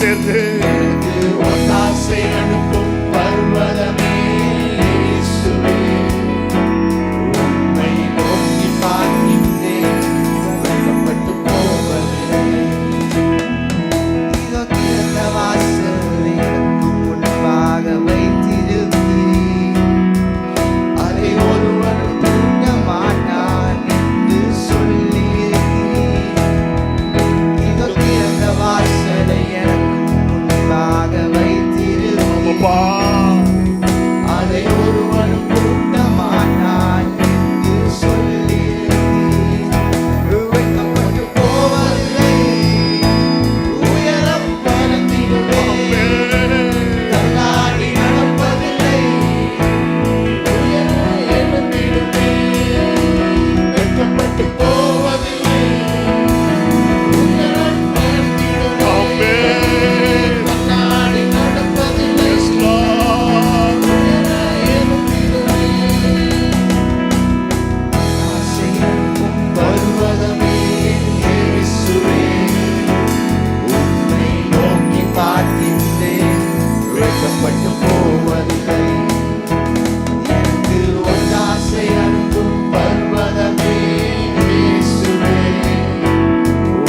சேர்ந்து ஒத்தாசை அனுப்பும் பர்வதமே இயேசுவே, உம்மை நோக்கி பார்க்கின்றேன், வெட்கப்பட்டு போவதில்லை. இதோ திறந்த வாசல் எனக்கு முன்பாக வைத்திருந்தீர், அதை ஒருவனும் தூண்ட மாட்டான் என்று சொல்லியிருக்கிறீர். இதோ திறந்த வாசலை எனக்கு முன்பாக வைத்திருந்தீர், அதை ஒருவனும் தூண்ட மாட்டான் என்று சொல்லியிருக்கிறீர். வெட்கப்பட்டு போவதில்லை, உயரம் பறந்திடுவேன், தள்ளாடி நடப்பதில்லை, உயர எழுந்திடுவேன். வெட்கப்பட்டு போவதில்லை, உயரம் பறந்திடுவேன், தள்ளாடி நடப்பதில்லை, உயர எழுந்திடுவேன். ஆசை அனுப்பும் பர்வதமே இயேசுவே, உம்மை நோக்கி பார்க்கின்றேன், வெட்கப்பட்டு போவதில்லை. எனக்கு ஒத்தாசை அனுப்பும் பர்வதமே இயேசுவே,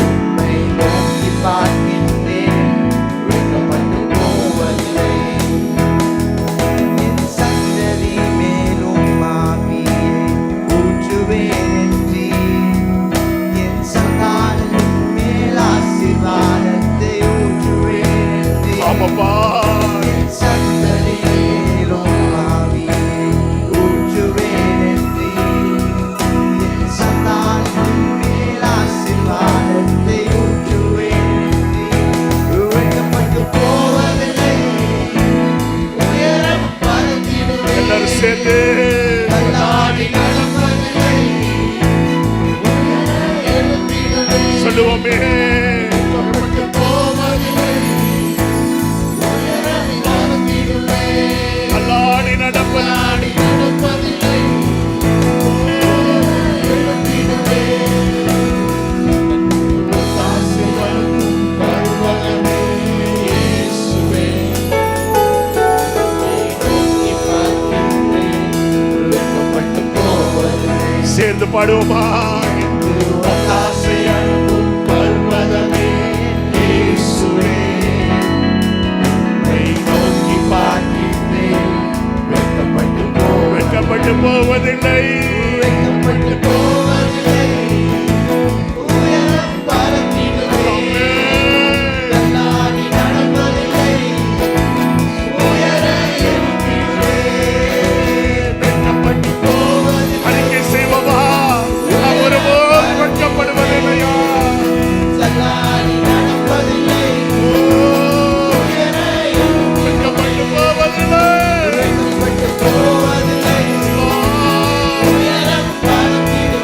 உம்மை நோக்கி பார்க்கின்றேன், வெட்கப்பட்டு போவதில்லை. என் சந்ததி மேலும் ஆவியை ஊற்றுவேன் என்றீர், என் சந்தானம் மேல் ஆசீர்வாதத்தை ஊற்றுவேன் என்றீர். ஆமாப்பா என் சந்ததி மேலும் ஆவியை ஊற்றுவேன் என்றீர், என் சந்தானம் மேல் ஆசீர்வாதத்தை ஊற்றுவேன் என்றீர். வெட்கப்பட்டு போவதில்லை, உயரம் பறந்திடுவேன், எல்லாரும் சேர்ந்து தள்ளாடி நடப்பதில்லை, உயர எழுந்திடுவேன். சொல்லுவோமே. வெட்கப்பட்டு போவதில்லை, உயரம் பறந்திடுவேன், அல்லாடி நடப்பது தள்ளாடி நடப்பதில்லை, உயர எழுந்திடுவேன். ஒத்தாசை அனுப்பும் பர்வதமே இயேசுவே, நோக்கி பார்க்கின்றேன், வெட்கப்பட்டு போவதில்லை. சேர்ந்து பாடுவோமா. ஒத்தாசை அனுப்பும் பர்வதமே இயேசுவே, உம்மை நோக்கி பார்க்கின்றேன், வெட்கப்பட்டு போவதில்லை. வெட்கப்பட்டு போவதில்லை. வெட்கப்பட்டு போவதில்லை, உயரம் பறந்திடுவேன், தள்ளாடி நடப்பதில்லை, உயர எழுந்திடுவேன். வெட்கப்பட்டு போவதில்லை, அறிக்கை செய்வோமா. நாம் ஒருபோதும் வெட்கப்படுவதில்லையா. தள்ளாடி நடப்பதில்லை, உயர எழுந்திடுவேன். வெட்கப்பட்டு போவதில்லை. வெட்கப்பட்டு போவதில்லை, உயரம் பறந்திடுவேன்.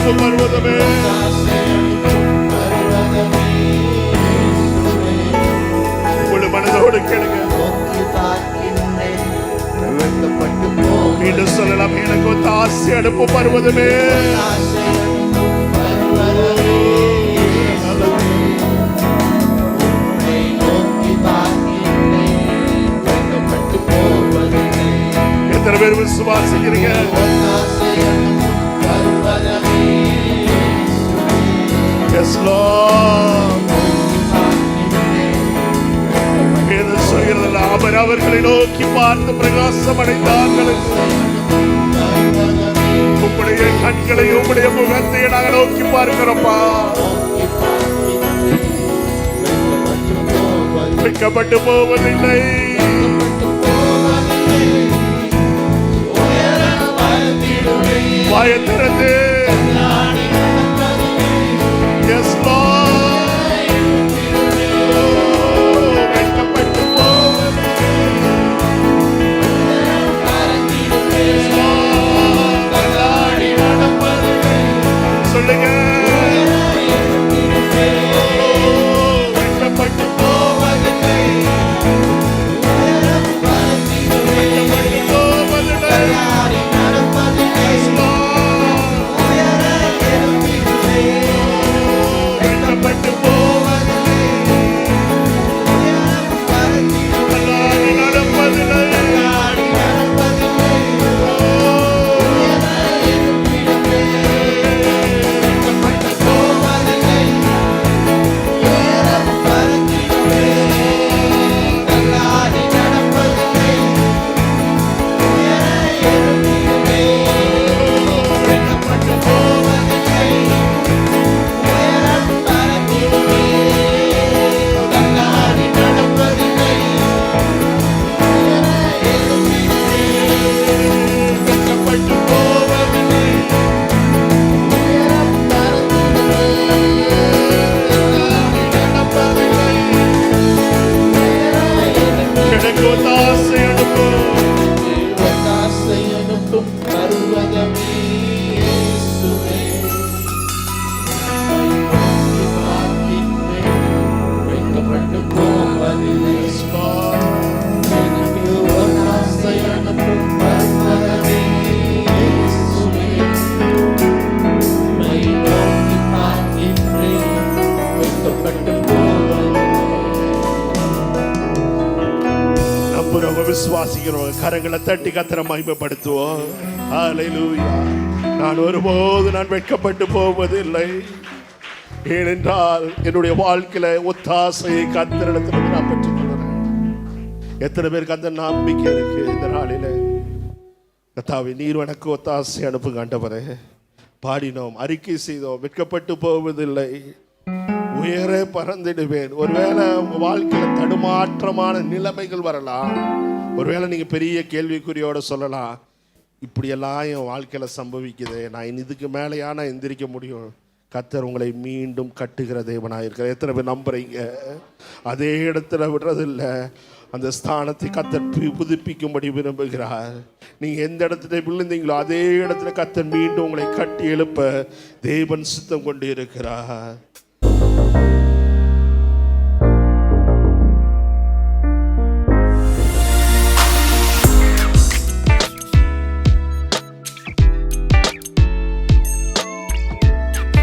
அனுப்பு பர்வதமே. முழு மனதோடு கேளுங்க. மீண்டும் சொல்லலாம், எனக்கு ஒத்தாசை அனுப்பு பர்வதமே. எத்தனை பேர் விசுவாசிக்கிறீங்க? Yes, Lord. வேதம் சொல்கிறதில்ல, அவர் அவர்களை நோக்கி பார்த்து பிரகாசம் அடைந்தார்கள். உம்முடைய கண்களை உம்முடைய முகத்தை நாங்கள் நோக்கி பார்க்கிறோம்ப்பா. வெட்கப்பட்டு போவதில்லை. வாயத்திறந்து Yes, Lord. வெட்கப்பட்டு போவதில்லை. சொல்லுங்க. வெட்கப்பட்டு போவதில்லை. வெட்கப்பட்டு போவதில்லை. Yes, Lord. வெட்கப்பட்டு போவதில்லை. தள்ளாடி நடப்பதில்லை. எனக்கு ஒத்தாசை அனுப்பு. Yes, Lord. நம்புறவங்க, விசுவாசிக்கிறவங்க கரங்களை தட்டி கர்த்தரை மகிமைப்படுத்துவோம். ஹல்லேலூயா. நான் ஒருபோது நான் வெட்கப்பட்டு போவதில்லை. ஏனென்றால் என்னுடைய வாழ்க்கையில ஒத்தாசையை கர்த்தரிடத்தில் நான் பெற்றுக்கொள்கிறேன். எத்தனை பேருக்கு அந்த நம்பிக்கை இருக்கு? இந்த நாளில கர்த்தாவே, நீர் எனக்கு ஒத்தாசை அனுப்புங்க ஆண்டவரே. பாடினோம், அறிக்கை செய்தோம், வெட்கப்பட்டு போவதில்லை, உயர பறந்திடுவேன். ஒருவேளை உங்க வாழ்க்கையில தடுமாற்றமான நிலைமைகள் வரலாம். ஒருவேளை நீங்க பெரிய கேள்விக்குறியோட சொல்லலாம், இப்படியெல்லாம் என் வாழ்க்கையில சம்பவிக்குது, நான் இதுக்கு மேலேயா நான் எந்திரிக்க முடியும்? கர்த்தர் உங்களை மீண்டும் கட்டுகிற தேவனாக இருக்கிறார். எத்தனை பேர் நம்புறீங்க? அதே இடத்துல விடுறதில்லை. அந்த ஸ்தானத்தை கர்த்தர் புதுப்பிக்கும்படி விரும்புகிறார். நீங்க எந்த இடத்துல விழுந்தீங்களோ அதே இடத்துல கர்த்தர் மீண்டும் உங்களை கட்டி எழுப்ப தேவன் சித்தம் கொண்டு இருக்கிறார்.